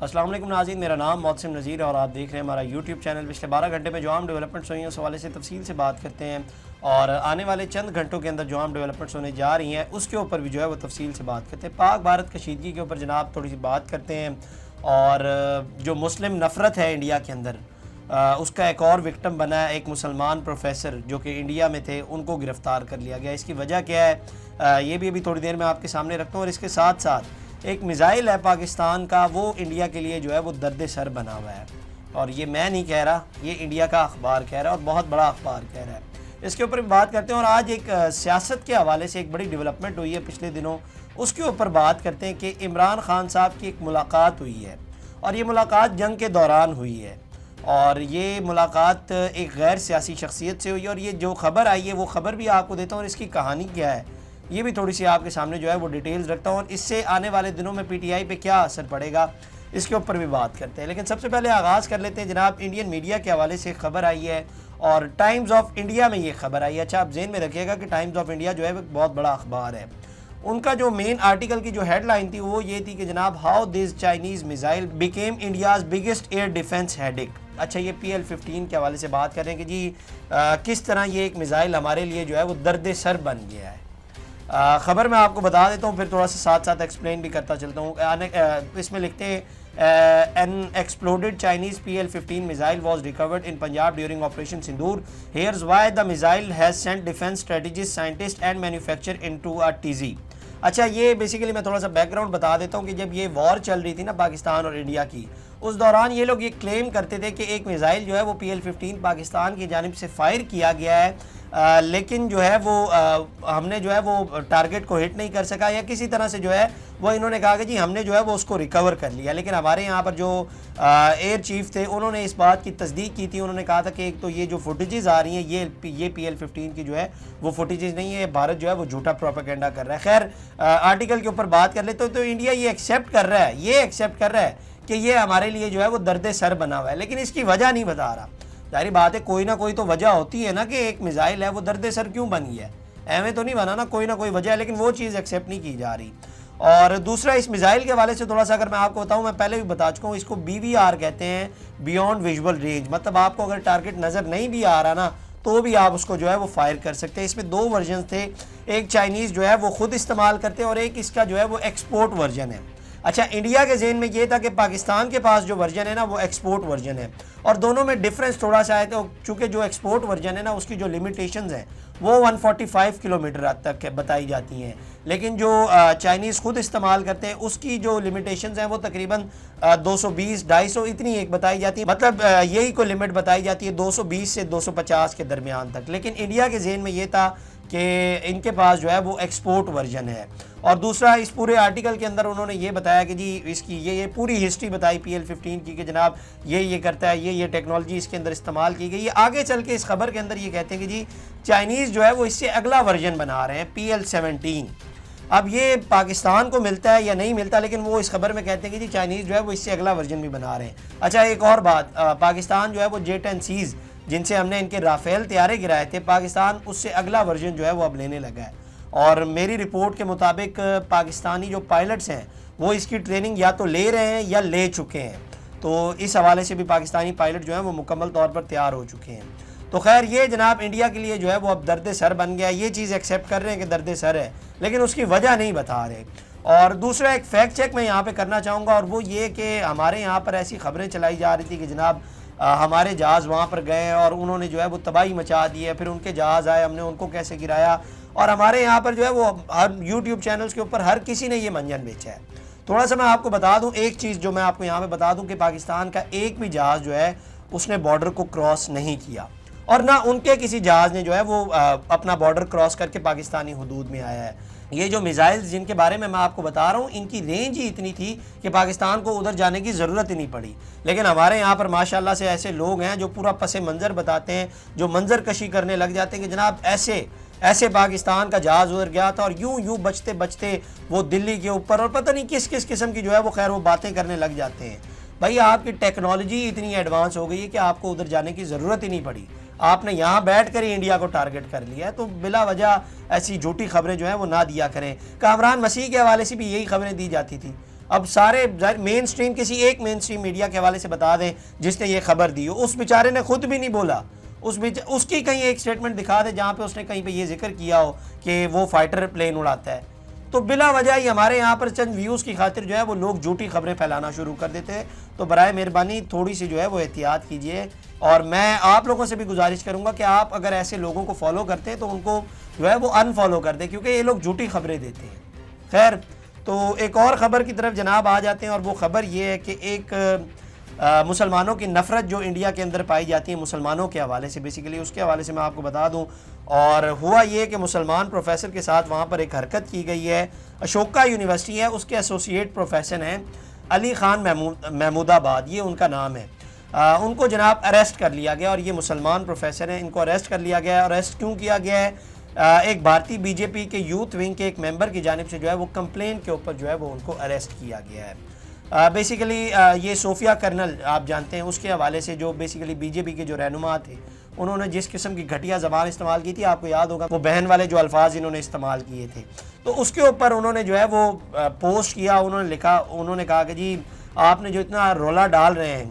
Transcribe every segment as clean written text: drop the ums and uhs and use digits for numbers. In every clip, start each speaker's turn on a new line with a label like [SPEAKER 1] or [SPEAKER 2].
[SPEAKER 1] السلام علیکم ناظرین، میرا نام محسن نذیر ہے اور آپ دیکھ رہے ہیں ہمارا یوٹیوب چینل۔ پچھلے 12 گھنٹے میں جو عام ڈیولپمنٹس ہوئی ہیں اس حوالے سے تفصیل سے بات کرتے ہیں، اور آنے والے چند گھنٹوں کے اندر جو عام ڈیولپمنٹس ہونے جا رہی ہیں اس کے اوپر بھی جو ہے وہ تفصیل سے بات کرتے ہیں۔ پاک بھارت کشیدگی کے اوپر جناب تھوڑی سی بات کرتے ہیں، اور جو مسلم نفرت ہے انڈیا کے اندر، اس کا ایک اور وکٹم بنا ہے ایک مسلمان پروفیسر جو کہ انڈیا میں تھے، ان کو گرفتار کر لیا گیا۔ اس کی وجہ کیا ہے یہ بھی ابھی تھوڑی دیر میں آپ کے سامنے رکھتا ہوں، اور اس کے ساتھ ساتھ ایک میزائل ہے پاکستان کا، وہ انڈیا کے لیے جو ہے وہ درد سر بنا ہوا ہے، اور یہ میں نہیں کہہ رہا، یہ انڈیا کا اخبار کہہ رہا ہے، اور بہت بڑا اخبار کہہ رہا ہے۔ اس کے اوپر بات کرتے ہیں، اور آج ایک سیاست کے حوالے سے ایک بڑی ڈیولپمنٹ ہوئی ہے پچھلے دنوں، اس کے اوپر بات کرتے ہیں کہ عمران خان صاحب کی ایک ملاقات ہوئی ہے، اور یہ ملاقات جنگ کے دوران ہوئی ہے، اور یہ ملاقات ایک غیر سیاسی شخصیت سے ہوئی ہے، اور یہ جو خبر آئی ہے وہ خبر بھی آپ کو دیتا ہوں، اور اس کی کہانی کیا ہے یہ بھی تھوڑی سی آپ کے سامنے جو ہے وہ ڈیٹیلز رکھتا ہوں، اور اس سے آنے والے دنوں میں پی ٹی آئی پہ کیا اثر پڑے گا اس کے اوپر بھی بات کرتے ہیں۔ لیکن سب سے پہلے آغاز کر لیتے ہیں جناب انڈین میڈیا کے حوالے سے خبر آئی ہے، اور ٹائمز آف انڈیا میں یہ خبر آئی ہے۔ اچھا آپ ذہن میں رکھیے گا کہ ٹائمز آف انڈیا جو ہے وہ بہت بڑا اخبار ہے۔ ان کا جو مین آرٹیکل کی جو ہیڈ لائن تھی وہ یہ تھی کہ جناب how this Chinese missile became India's biggest air defence headache. اچھا یہ پی ایل 15 کے حوالے سے بات کر رہے ہیں کہ جی کس طرح یہ ایک میزائل ہمارے لیے جو ہے وہ درد سر بن گیا ہے۔ خبر میں آپ کو بتا دیتا ہوں، پھر تھوڑا سا ساتھ ساتھ ایکسپلین بھی کرتا چلتا ہوں۔ اس میں لکھتے ہیں an exploded Chinese PL-15 missile was recovered in Punjab during Operation Sindoor. Here's why the missile has sent defense strategists, scientists and manufacturer into a tizzy. اچھا یہ بیسیکلی میں تھوڑا سا بیک گراؤنڈ بتا دیتا ہوں کہ جب یہ وار چل رہی تھی نا پاکستان اور انڈیا کی، اس دوران یہ لوگ یہ کلیم کرتے تھے کہ ایک میزائل جو ہے وہ PL-15 پاکستان کی جانب سے فائر کیا گیا ہے، لیکن جو ہے وہ ہم نے جو ہے وہ ٹارگٹ کو ہٹ نہیں کر سکا، یا کسی طرح سے جو ہے وہ انہوں نے کہا کہ جی ہم نے جو ہے وہ اس کو ریکور کر لیا۔ لیکن ہمارے یہاں پر جو ایئر چیف تھے انہوں نے اس بات کی تصدیق کی تھی، انہوں نے کہا تھا کہ ایک تو یہ جو فوٹیجز آ رہی ہیں یہ PL-15 کی جو ہے وہ فوٹیجز نہیں ہے، بھارت جو ہے وہ جھوٹا پروپیگنڈا کر رہا ہے۔ خیر آرٹیکل کے اوپر بات کر لیتے تو انڈیا یہ ایکسیپٹ کر رہا ہے کہ یہ ہمارے لیے جو ہے وہ درد سر بنا ہوا ہے، لیکن اس کی وجہ نہیں بتا رہا۔ ظاہری بات ہے کوئی نہ کوئی تو وجہ ہوتی ہے نا کہ ایک میزائل ہے وہ درد سر کیوں بن گیا ہے، ایویں تو نہیں بنا نا، کوئی نہ کوئی وجہ ہے، لیکن وہ چیز ایکسیپٹ نہیں کی جا رہی۔ اور دوسرا اس میزائل کے حوالے سے تھوڑا سا اگر میں آپ کو بتاؤں، میں پہلے بھی بتا چکا ہوں، اس کو BVR کہتے ہیں، بیونڈ ویژول رینج، مطلب آپ کو اگر ٹارگٹ نظر نہیں بھی آ رہا نا تو بھی آپ اس کو جو ہے وہ فائر کر سکتے ہیں۔ اس میں دو ورژنز تھے، ایک چائنیز جو ہے وہ خود استعمال کرتے ہیں، اور ایک اس کا جو ہے وہ ایکسپورٹ ورژن ہے۔ اچھا انڈیا کے ذہن میں یہ تھا کہ پاکستان کے پاس جو ورژن ہے نا وہ ایکسپورٹ ورژن ہے، اور دونوں میں ڈیفرنس تھوڑا سا ہے، تو چونکہ جو ایکسپورٹ ورژن ہے نا اس کی جو لیمیٹیشنز ہیں وہ 145 کلومیٹر تک بتائی جاتی ہیں، لیکن جو چائنیز خود استعمال کرتے ہیں اس کی جو لیمیٹیشنز ہیں وہ تقریباً 220 250 اتنی ایک بتائی جاتی ہے، مطلب یہی کوئی لمٹ بتائی جاتی ہے 220 سے 250 کے درمیان تک۔ لیکن انڈیا کے ذہن میں یہ تھا کہ ان کے پاس جو ہے وہ ایکسپورٹ ورژن ہے۔ اور دوسرا اس پورے آرٹیکل کے اندر انہوں نے یہ بتایا کہ جی اس کی یہ پوری ہسٹری بتائی PL-15 کی کہ جناب یہ کرتا ہے، یہ ٹیکنالوجی اس کے اندر استعمال کی گئی ہے۔ آگے چل کے اس خبر کے اندر یہ کہتے ہیں کہ جی چائنیز جو ہے وہ اس سے اگلا ورژن بنا رہے ہیں PL-17۔ اب یہ پاکستان کو ملتا ہے یا نہیں ملتا، لیکن وہ اس خبر میں کہتے ہیں کہ جی چائنیز جو ہے وہ اس سے اگلا ورژن بھی بنا رہے ہیں۔ اچھا ایک اور بات، پاکستان جو ہے وہ J-10Cs جن سے ہم نے ان کے رافیل طیارے گرائے تھے، پاکستان اس سے اگلا ورژن جو ہے وہ اب لینے لگا ہے، اور میری رپورٹ کے مطابق پاکستانی جو پائلٹس ہیں وہ اس کی ٹریننگ یا تو لے رہے ہیں یا لے چکے ہیں، تو اس حوالے سے بھی پاکستانی پائلٹ جو ہیں وہ مکمل طور پر تیار ہو چکے ہیں۔ تو خیر یہ جناب انڈیا کے لیے جو ہے وہ اب درد سر بن گیا، یہ چیز ایکسیپٹ کر رہے ہیں کہ درد سر ہے، لیکن اس کی وجہ نہیں بتا رہے۔ اور دوسرا ایک فیکٹ چیک میں یہاں پہ کرنا چاہوں گا، اور وہ یہ کہ ہمارے یہاں پر ایسی خبریں چلائی جا رہی تھی کہ جناب ہمارے جہاز وہاں پر گئے اور انہوں نے جو ہے وہ تباہی مچا دی ہے، پھر ان کے جہاز آئے، ہم نے ان کو کیسے گرایا، اور ہمارے یہاں پر جو ہے وہ ہر یوٹیوب چینلز کے اوپر ہر کسی نے یہ منجن بیچا ہے۔ تھوڑا سا میں آپ کو بتا دوں ایک چیز، جو میں آپ کو یہاں پہ بتا دوں کہ پاکستان کا ایک بھی جہاز جو ہے اس نے بارڈر کو کراس نہیں کیا، اور نہ ان کے کسی جہاز نے جو ہے وہ اپنا بارڈر کراس کر کے پاکستانی حدود میں آیا ہے۔ یہ جو میزائلز جن کے بارے میں آپ کو بتا رہا ہوں ان کی رینج ہی اتنی تھی کہ پاکستان کو ادھر جانے کی ضرورت ہی نہیں پڑی، لیکن ہمارے یہاں پر ماشاءاللہ سے ایسے لوگ ہیں جو پورا پس منظر بتاتے ہیں، جو منظر کشی کرنے لگ جاتے ہیں کہ جناب ایسے پاکستان کا جہاز ادھر گیا تھا، اور یوں بچتے وہ دلی کے اوپر، اور پتہ نہیں کس قسم کی جو ہے وہ خیر وہ باتیں کرنے لگ جاتے ہیں۔ بھائی آپ کی ٹیکنالوجی اتنی ایڈوانس ہو گئی ہے کہ آپ کو ادھر جانے کی ضرورت ہی نہیں پڑی، آپ نے یہاں بیٹھ کر ہی انڈیا کو ٹارگٹ کر لیا ہے، تو بلا وجہ ایسی جھوٹی خبریں جو ہیں وہ نہ دیا کریں۔ کامران مسیح کے حوالے سے بھی یہی خبریں دی جاتی تھی، اب سارے مین سٹریم کسی ایک مین سٹریم میڈیا کے حوالے سے بتا دیں جس نے یہ خبر دی ہو، اس بیچارے نے خود بھی نہیں بولا، اس کی کہیں ایک سٹیٹمنٹ دکھا دے جہاں پہ اس نے کہیں پہ یہ ذکر کیا ہو کہ وہ فائٹر پلین اڑاتا ہے. تو بلا وجہ ہی ہمارے یہاں پر چند ویوز کی خاطر جو ہے وہ لوگ جھوٹی خبریں پھیلانا شروع کر دیتے ہیں. تو برائے مہربانی تھوڑی سی جو ہے وہ احتیاط کیجئے، اور میں آپ لوگوں سے بھی گزارش کروں گا کہ آپ اگر ایسے لوگوں کو فالو کرتے ہیں تو ان کو جو ہے وہ ان فالو کر دیں، کیونکہ یہ لوگ جھوٹی خبریں دیتے ہیں. خیر، تو ایک اور خبر کی طرف جناب آ جاتے ہیں، اور وہ خبر یہ ہے کہ ایک مسلمانوں کی نفرت جو انڈیا کے اندر پائی جاتی ہے مسلمانوں کے حوالے سے، بیسیکلی اس کے حوالے سے میں آپ کو بتا دوں. اور ہوا یہ کہ مسلمان پروفیسر کے ساتھ وہاں پر ایک حرکت کی گئی ہے. اشوکا یونیورسٹی ہے، اس کے ایسوسیٹ پروفیسر ہیں علی خان محمود آباد، یہ ان کا نام ہے. ان کو جناب اریسٹ کر لیا گیا، اور یہ مسلمان پروفیسر ہیں، ان کو اریسٹ کر لیا گیا ہے. اریسٹ کیوں کیا گیا ہے؟ ایک بھارتی بی جے پی کے یوتھ ونگ کے ایک ممبر کی جانب سے جو ہے وہ کمپلین کے اوپر جو ہے وہ ان کو اریسٹ کیا گیا ہے. بیسیکلی یہ صوفیہ کرنل آپ جانتے ہیں، اس کے حوالے سے جو بیسیکلی بی جے پی کے جو رہنما تھے، انہوں نے جس قسم کی گھٹیا زبان استعمال کی تھی، آپ کو یاد ہوگا وہ بہن والے جو الفاظ انہوں نے استعمال کیے تھے، تو اس کے اوپر انہوں نے جو ہے وہ پوسٹ کیا. انہوں نے لکھا، انہوں نے کہا کہ جی آپ نے جو اتنا رولا ڈال رہے ہیں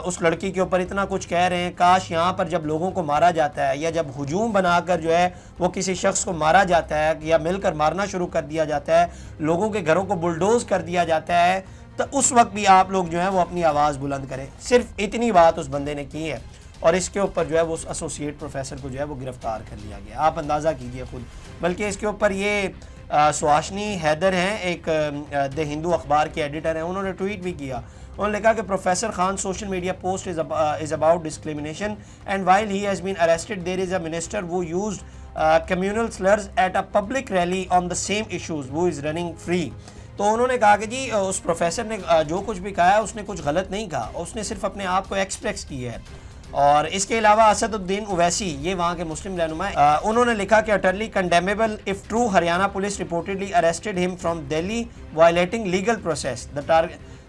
[SPEAKER 1] اس لڑکی کے اوپر، اتنا کچھ کہہ رہے ہیں، کاش یہاں پر جب لوگوں کو مارا جاتا ہے یا جب ہجوم بنا کر جو ہے وہ کسی شخص کو مارا جاتا ہے یا مل کر مارنا شروع کر دیا جاتا ہے، لوگوں کے گھروں کو بلڈوز کر دیا جاتا ہے، تو اس وقت بھی آپ لوگ جو ہیں وہ اپنی آواز بلند کریں. صرف اتنی بات اس بندے نے کی ہے، اور اس کے اوپر جو ہے وہ ایسوسیٹ پروفیسر کو جو ہے وہ گرفتار کر لیا گیا. آپ اندازہ کیجئے خود. بلکہ اس کے اوپر یہ سواشنی حیدر ہیں، ایک دی ہندو اخبار کے ایڈیٹر ہیں، انہوں نے ٹویٹ بھی کیا. انہوں نے لکھا کہ professor Khan social media post is about discrimination and while he has been arrested there is a minister who used communal slurs at a public rally on the same issues who is running free. تو انہوں نے کہا کہ جی اس professor نے جو کچھ بھی کہا ہے اس نے کچھ غلط نہیں کہا، اس نے صرف اپنے آپ کو ایکسپریس کیا ہے. اور اس کے علاوہ اسد الدین اویسی، یہ وہاں کے مسلم رہنما ہیں، انہوں نے لکھا کہ utterly condemnable if true Haryana police reportedly arrested him from Delhi violating legal process.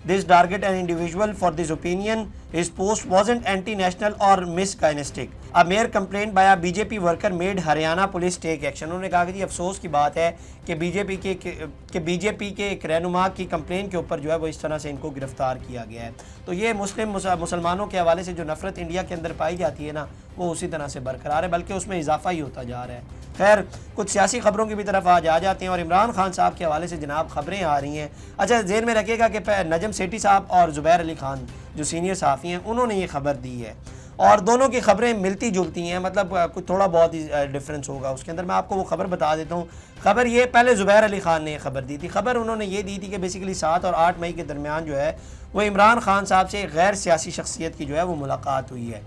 [SPEAKER 1] This target an individual for this opinion. His post wasn't anti-national or misogynistic. A mere complaint by a BJP worker made Haryana police take action. انہوں نے کہا کہ جی افسوس کی بات ہے کہ B J پی کے ایک رہنما کی کمپلین کے اوپر جو ہے وہ اس طرح سے ان کو گرفتار کیا گیا ہے. تو یہ مسلمانوں کے حوالے سے جو نفرت انڈیا کے اندر پائی جاتی ہے نا، وہ اسی طرح سے برقرار ہے، بلکہ اس میں اضافہ ہی ہوتا جا رہا ہے. خیر، کچھ سیاسی خبروں کی بھی طرف آج آ جاتے ہیں، اور عمران خان صاحب کے حوالے سے جناب خبریں آ رہی ہیں. اچھا ذہن میں رکھیے گا کہ نجم سیٹھی صاحب اور زبیر علی خان جو سینئر صحافی ہیں، انہوں نے یہ خبر دی ہے، اور دونوں کی خبریں ملتی جلتی ہیں، مطلب کچھ تھوڑا بہت ہی ڈفرینس ہوگا اس کے اندر. میں آپ کو وہ خبر بتا دیتا ہوں. خبر یہ، پہلے زبیر علی خان نے یہ خبر دی تھی. خبر انہوں نے یہ دی تھی کہ بیسیکلی 7 اور 8 مئی کے درمیان جو ہے وہ عمران خان صاحب سے ایک غیر سیاسی شخصیت کی جو ہے وہ ملاقات ہوئی ہے،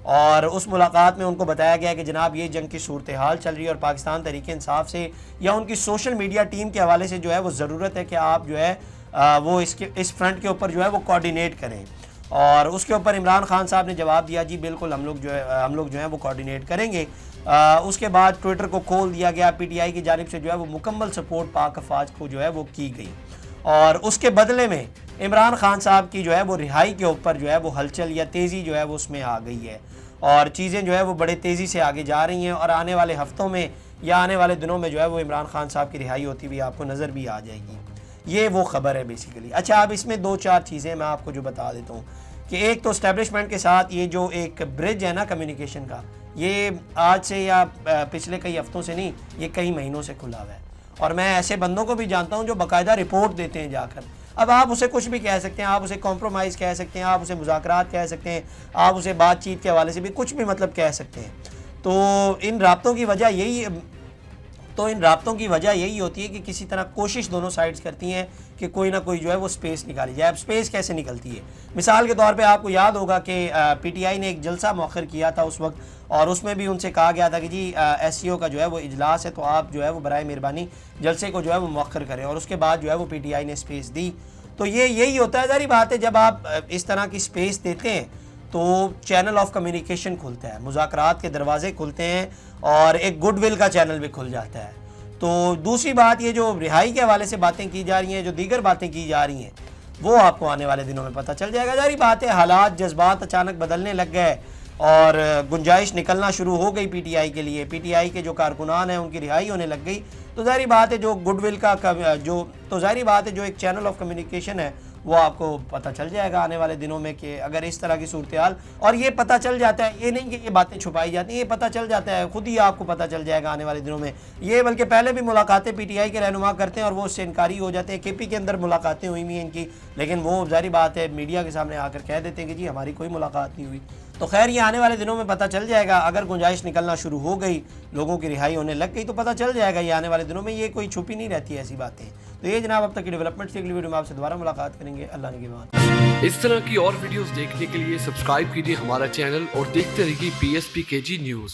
[SPEAKER 1] اور اس ملاقات میں ان کو بتایا گیا کہ جناب یہ جنگ کی صورتحال چل رہی ہے، اور پاکستان تحریک انصاف سے یا ان کی سوشل میڈیا ٹیم کے حوالے سے جو ہے وہ ضرورت ہے کہ آپ جو ہے وہ اس فرنٹ کے اوپر جو ہے وہ کوارڈینیٹ کریں. اور اس کے اوپر عمران خان صاحب نے جواب دیا، جی بالکل ہم لوگ جو ہے وہ کوارڈینیٹ کریں گے. اس کے بعد ٹویٹر کو کھول دیا گیا. پی ٹی آئی کی جانب سے جو ہے وہ مکمل سپورٹ پاک افواج کو جو ہے وہ کی گئی، اور اس کے بدلے میں عمران خان صاحب کی جو ہے وہ رہائی کے اوپر جو ہے وہ ہلچل یا تیزی جو ہے وہ اس میں آ گئی ہے، اور چیزیں جو ہے وہ بڑے تیزی سے آگے جا رہی ہیں، اور آنے والے ہفتوں میں یا آنے والے دنوں میں جو ہے وہ عمران خان صاحب کی رہائی ہوتی ہوئی آپ کو نظر بھی آ جائے گی. یہ وہ خبر ہے بیسیکلی. اچھا، اب اس میں 2-4 چیزیں میں آپ کو جو بتا دیتا ہوں کہ ایک تو اسٹیبلشمنٹ کے ساتھ یہ جو ایک برج ہے نا کمیونیکیشن کا، یہ آج سے یا پچھلے کئی ہفتوں سے نہیں، یہ کئی مہینوں سے کھلا ہوا ہے، اور میں ایسے بندوں کو بھی جانتا ہوں جو باقاعدہ رپورٹ دیتے ہیں جا کر. اب آپ اسے کچھ بھی کہہ سکتے ہیں، آپ اسے کمپرومائز کہہ سکتے ہیں، آپ اسے مذاکرات کہہ سکتے ہیں، آپ اسے بات چیت کے حوالے سے بھی کچھ بھی مطلب کہہ سکتے ہیں. تو ان رابطوں کی وجہ یہی ہوتی ہے کہ کسی طرح کوشش دونوں سائڈز کرتی ہیں کہ کوئی نہ کوئی جو ہے وہ سپیس نکالی جائے. اب سپیس کیسے نکلتی ہے؟ مثال کے طور پہ آپ کو یاد ہوگا کہ پی ٹی آئی نے ایک جلسہ مؤخر کیا تھا اس وقت، اور اس میں بھی ان سے کہا گیا تھا کہ جی ایس سی او کا جو ہے وہ اجلاس ہے، تو آپ جو ہے وہ برائے مہربانی جلسے کو جو ہے وہ مؤخر کریں، اور اس کے بعد جو ہے وہ پی ٹی آئی نے سپیس دی. تو یہی ہوتا ہے، ظاہری بات ہے جب آپ اس طرح کی سپیس دیتے ہیں تو چینل آف کمیونیکیشن کھلتا ہے، مذاکرات کے دروازے کھلتے ہیں، اور ایک گڈ ول کا چینل بھی کھل جاتا ہے. تو دوسری بات، یہ جو رہائی کے حوالے سے باتیں کی جا رہی ہیں، جو دیگر باتیں کی جا رہی ہیں، وہ آپ کو آنے والے دنوں میں پتہ چل جائے گا. ظاہری بات ہے حالات، جذبات اچانک بدلنے لگ گئے، اور گنجائش نکلنا شروع ہو گئی پی ٹی آئی کے لیے، پی ٹی آئی کے جو کارکنان ہیں ان کی رہائی ہونے لگ گئی، تو ظاہری بات ہے جو گڈ ول کا ظاہری بات ہے جو ایک چینل آف کمیونیکیشن ہے وہ آپ کو پتہ چل جائے گا آنے والے دنوں میں کہ اگر اس طرح کی صورتحال، اور یہ پتہ چل جاتا ہے، یہ نہیں کہ یہ باتیں چھپائی جاتی ہیں، یہ پتہ چل جاتا ہے، خود ہی آپ کو پتہ چل جائے گا آنے والے دنوں میں یہ، بلکہ پہلے بھی ملاقاتیں پی ٹی آئی کے رہنما کرتے ہیں اور وہ اس سے انکاری ہو جاتے ہیں، کے پی کے اندر ملاقاتیں ہوئی ہیں ان کی، لیکن وہ ظاہری بات ہے میڈیا کے سامنے آ کر کہہ دیتے ہیں کہ جی ہماری کوئی ملاقات نہیں ہوئی۔ تو خیر یہ آنے والے دنوں میں پتہ چل جائے گا، اگر گنجائش نکلنا شروع ہو گئی، لوگوں کی رہائی ہونے لگ گئی تو پتہ چل جائے گا یہ آنے والے دنوں میں، یہ کوئی چھپی نہیں رہتی ایسی باتیں۔ تو یہ جناب اب تک کی ڈیولپمنٹس کی، اگلی ویڈیو میں آپ سے دوبارہ ملاقات کریں گے، اللہ نگہبان۔
[SPEAKER 2] اس طرح کی اور ویڈیوز دیکھنے کے لیے سبسکرائب کیجیے ہمارا چینل اور دیکھتے رہیے PSP KG نیوز۔